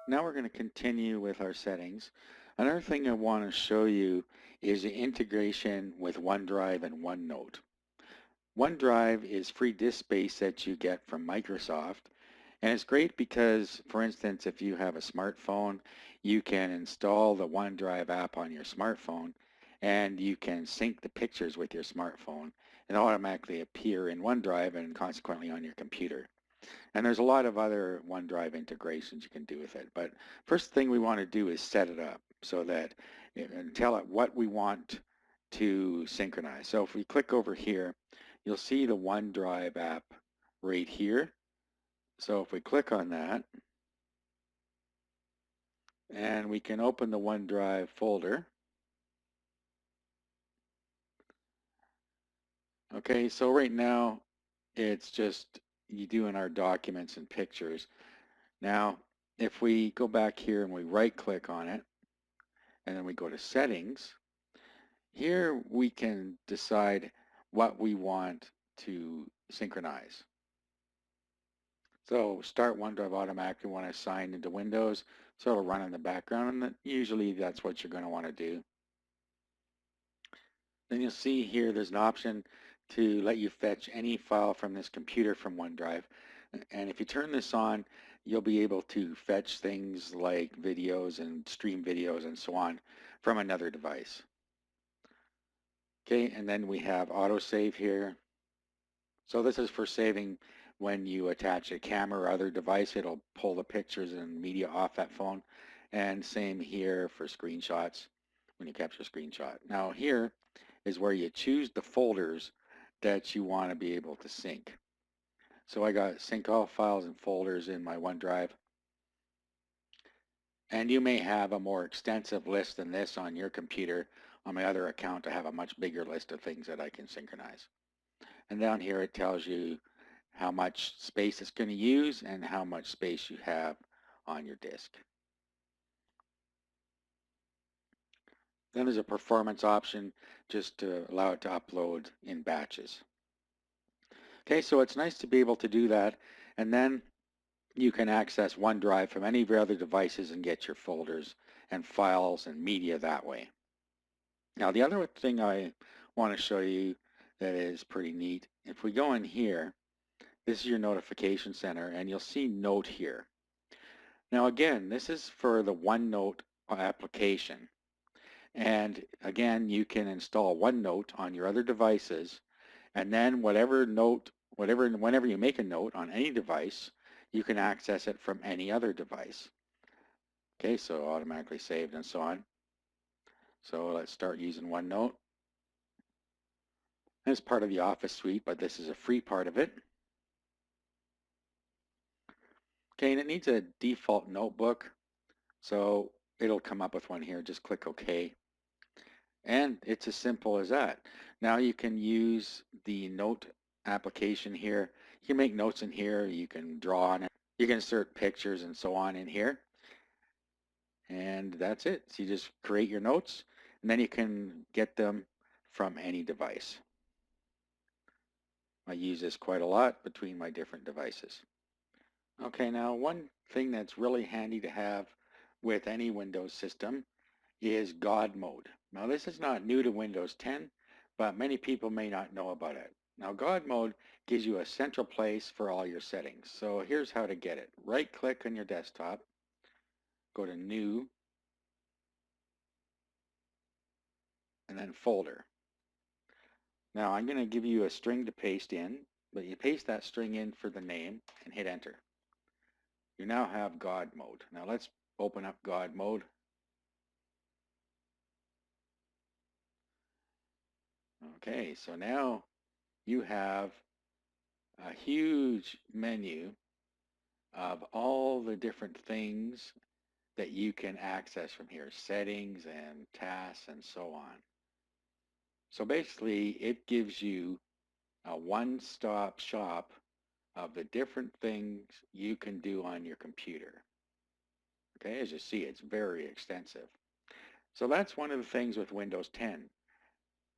Now we're going to continue with our settings. Another thing I want to show you is the integration with OneDrive and OneNote. OneDrive is free disk space that you get from Microsoft, and it's great because, for instance, if you have a smartphone, you can install the OneDrive app on your smartphone, and you can sync the pictures with your smartphone and automatically appear in OneDrive and consequently on your computer. And there's a lot of other OneDrive integrations you can do with it. But first thing we want to do is set it up so that and tell it what we want to synchronize. So if we click over here, you'll see the OneDrive app right here. So if we click on that, and we can open the OneDrive folder. Okay, so right now it's just you doing our documents and pictures. Now, if we go back here and we right click on it, and then we go to settings, here we can decide what we want to synchronize. So start OneDrive automatically when I sign into Windows, so it'll run in the background, and usually that's what you're going to want to do. Then you'll see here there's an option to let you fetch any file from this computer from OneDrive. And if you turn this on, you'll be able to fetch things like videos and stream videos and so on from another device. Okay, and then we have autosave here. So this is for saving when you attach a camera or other device, it'll pull the pictures and media off that phone. And same here for screenshots when you capture a screenshot. Now here is where you choose the folders that you want to be able to sync. So I got sync all files and folders in my OneDrive. And you may have a more extensive list than this on your computer. On my other account, I have a much bigger list of things that I can synchronize. And down here it tells you how much space it's going to use and how much space you have on your disk. Then there's a performance option just to allow it to upload in batches. Okay, so it's nice to be able to do that, and then you can access OneDrive from any of your other devices and get your folders and files and media that way. Now the other thing I want to show you that is pretty neat, if we go in here, this is your notification center, and you'll see Note here. Now again, this is for the OneNote application. And again, you can install OneNote on your other devices, and then whenever you make a note on any device, you can access it from any other device. Okay, so automatically saved and so on. So let's start using OneNote. It's part of the Office suite, but this is a free part of it. Okay, and it needs a default notebook, so it'll come up with one here. Just click OK. And it's as simple as that. Now you can use the note application here. You can make notes in here. You can draw on it. You can insert pictures and so on in here. And that's it. So you just create your notes, and then you can get them from any device. I use this quite a lot between my different devices. Okay, now one thing that's really handy to have with any Windows system is God mode. Now this is not new to Windows 10, but many people may not know about it. Now God mode gives you a central place for all your settings. So here's how to get it. Right click on your desktop, go to New, and then Folder. Now I'm going to give you a string to paste in, but you paste that string in for the name and hit enter. You now have God mode. Now let's open up God mode. Okay, so now you have a huge menu of all the different things that you can access from here, settings and tasks and so on. So basically it gives you a one-stop shop of the different things you can do on your computer. Okay, as you see, it's very extensive. So that's one of the things with Windows 10.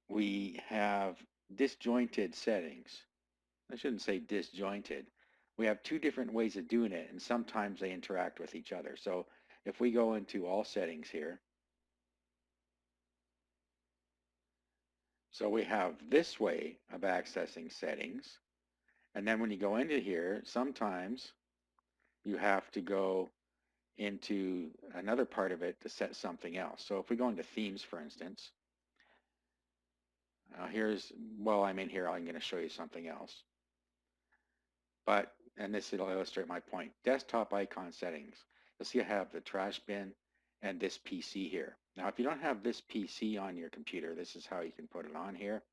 We have disjointed settings. I shouldn't say disjointed. We have two different ways of doing it, and sometimes they interact with each other. So if we go into all settings here, so we have this way of accessing settings. And then when you go into here, sometimes you have to go into another part of it to set something else. So if we go into themes, for instance, while I'm in here, I'm going to show you something else. But, and this will illustrate my point, desktop icon settings. You'll see I have the trash bin and this PC here. Now, if you don't have this PC on your computer, this is how you can put it on here.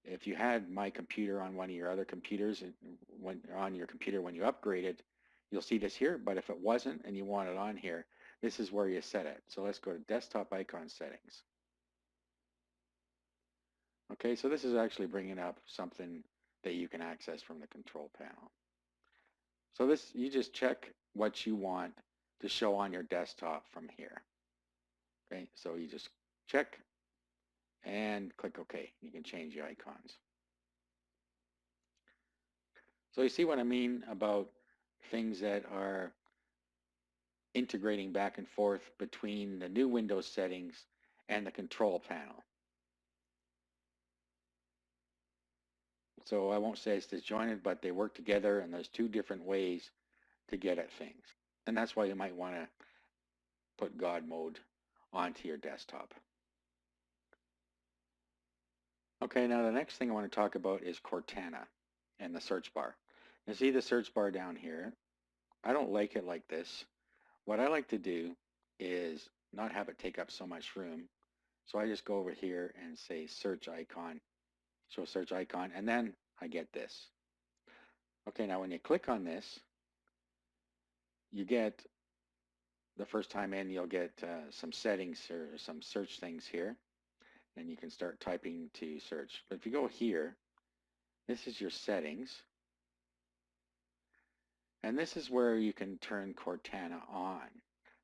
If you had my computer on one of your other computers, on your computer when you upgraded, you'll see this here. But if it wasn't and you want it on here, this is where you set it. So let's go to desktop icon settings. Okay, so this is actually bringing up something that you can access from the control panel. So this, you just check what you want to show on your desktop from here. Okay, so you just check and click OK. You can change the icons. So you see what I mean about things that are integrating back and forth between the new Windows settings and the control panel. So I won't say it's disjointed, but they work together, and there's two different ways to get at things. And that's why you might want to put God mode onto your desktop. Okay, now the next thing I want to talk about is Cortana and the search bar. You see the search bar down here? I don't like it like this. What I like to do is not have it take up so much room. So I just go over here and say search icon, show search icon, and then I get this. Okay, now when you click on this, you get, the first time in, you'll get some settings or some search things here, and you can start typing to search. But if you go here, this is your settings, and this is where you can turn Cortana on.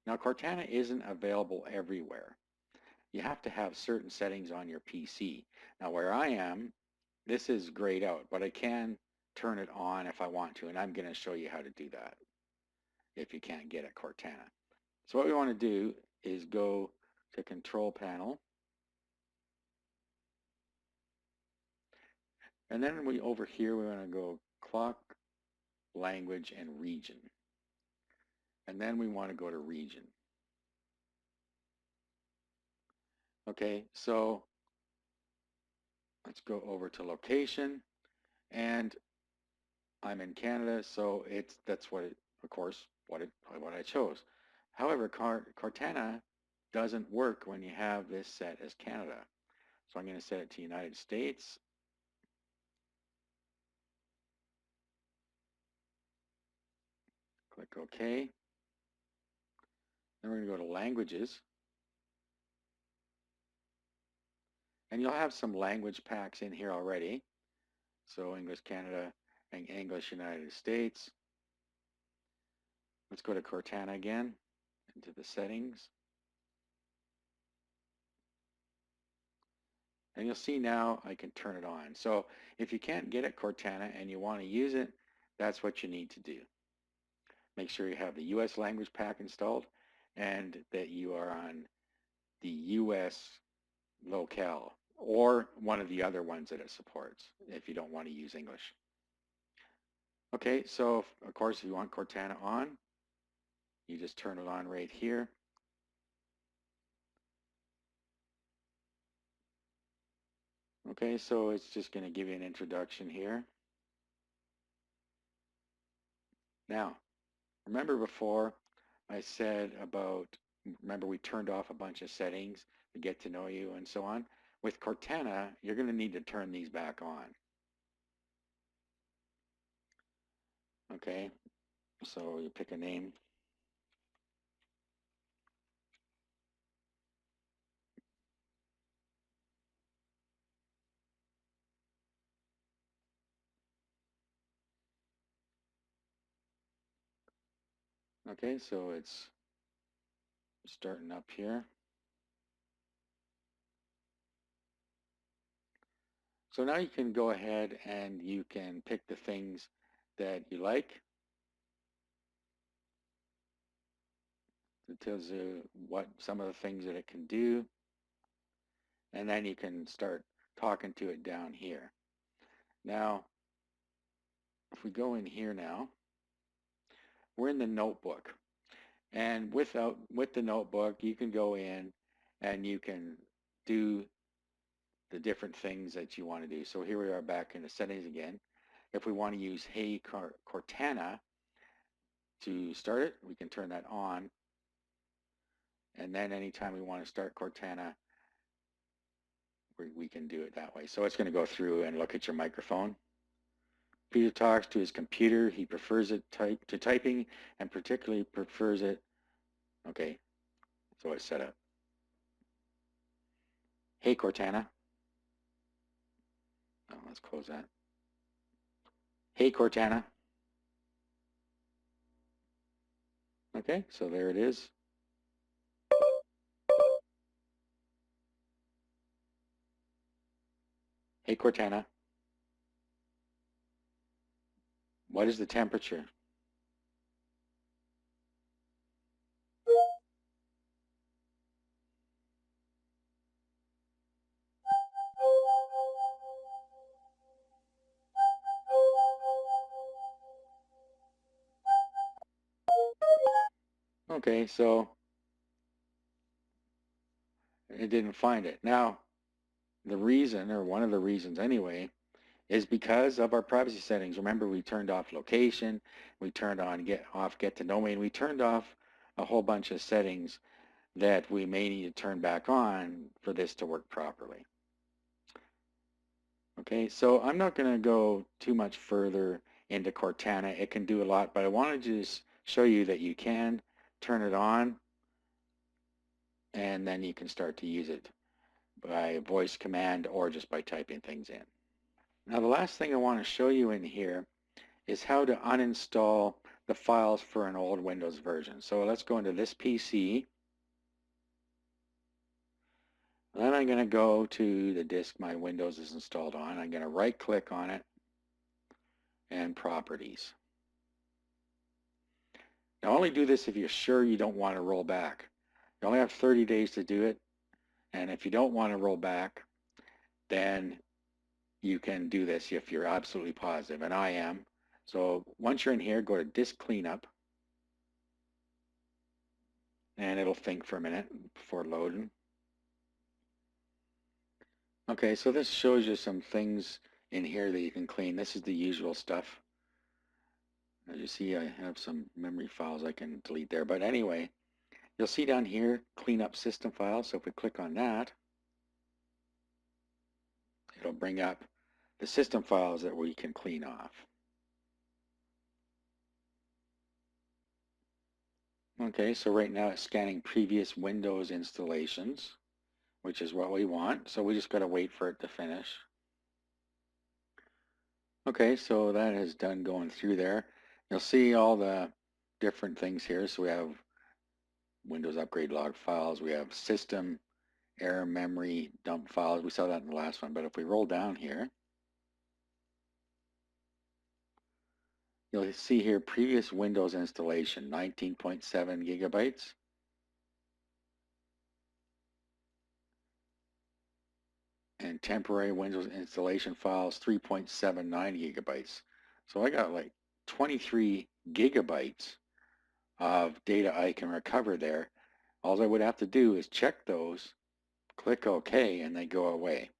Now Cortana isn't available everywhere. You have to have certain settings on your PC. Now where I am, this is grayed out, but I can turn it on if I want to, and I'm going to show you how to do that if you can't get at Cortana. So what we want to do is go to Control Panel, and then over here we want to go Clock, Language, and Region. And then we want to go to Region. Okay, so let's go over to Location, and I'm in Canada, so that's what it, of course, what I chose. However, Cortana doesn't work when you have this set as Canada. So I'm going to set it to United States. Click OK. Then we're going to go to Languages. And you'll have some language packs in here already. So English Canada and English United States. Let's go to Cortana again, into the settings. And you'll see now I can turn it on. So if you can't get at Cortana and you want to use it, that's what you need to do. Make sure you have the US language pack installed and that you are on the US locale or one of the other ones that it supports if you don't want to use English. Okay, so of course if you want Cortana on, you just turn it on right here. Okay, so it's just going to give you an introduction here. Now, remember before I said about, remember we turned off a bunch of settings to get to know you and so on? With Cortana, you're going to need to turn these back on. Okay, so you pick a name. Okay, so it's starting up here. So now you can go ahead and you can pick the things that you like to tells you what some of the things that it can do, and then you can start talking to it down here. Now, if we go in here now, we're in the notebook. And with the notebook, you can go in and you can do the different things that you want to do. So here we are back in the settings again. If we want to use Hey Cortana to start it, we can turn that on. And then anytime we want to start Cortana, we can do it that way. So it's going to go through and look at your microphone. Peter talks to his computer. He prefers it to typing and particularly prefers it. Okay, so it's set up. Hey Cortana. Oh, let's close that. Hey Cortana. Okay, so there it is. Hey Cortana. What is the temperature? Okay, so it didn't find it. Now, the reason, or one of the reasons anyway, is because of our privacy settings. Remember, we turned off location, we turned on get to know me, and we turned off a whole bunch of settings that we may need to turn back on for this to work properly. Okay, so I'm not going to go too much further into Cortana. It can do a lot, but I wanted to just show you that you can turn it on and then you can start to use it by voice command or just by typing things in. Now the last thing I want to show you in here is how to uninstall the files for an old Windows version. So let's go into this PC. Then I'm going to go to the disk my Windows is installed on. I'm going to right click on it and properties. Now only do this if you're sure you don't want to roll back. You only have 30 days to do it, and if you don't want to roll back, then you can do this if you're absolutely positive, and I am. So once you're in here, go to disk cleanup, and it'll think for a minute before loading. Okay, so this shows you some things in here that you can clean. This is the usual stuff. As you see, I have some memory files I can delete there. But anyway, you'll see down here, clean up system files. So if we click on that, it'll bring up the system files that we can clean off. Okay, so right now it's scanning previous Windows installations, which is what we want. So we just got to wait for it to finish. Okay, so that is done going through there. You'll see all the different things here. So we have Windows upgrade log files. We have system error memory dump files. We saw that in the last one. But if we roll down here, you'll see here previous Windows installation, 19.7 gigabytes. And temporary Windows installation files, 3.79 gigabytes. So I got like 23 gigabytes of data I can recover there. All I would have to do is check those, click OK, and they go away.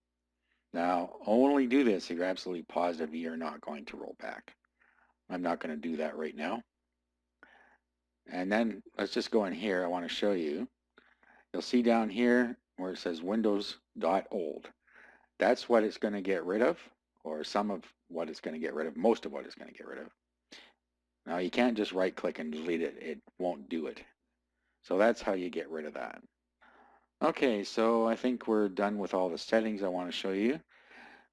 Now, only do this if you're absolutely positive you're not going to roll back. I'm not going to do that right now. And then let's just go in here. I want to show you. You'll see down here where it says Windows.old. That's what it's going to get rid of, or some of what it's going to get rid of, most of what it's going to get rid of. Now you can't just right click and delete it. It won't do it. So that's how you get rid of that. Okay, so I think we're done with all the settings I want to show you.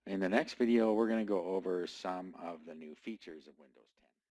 In the next video, we're going to go over some of the new features of Windows 10.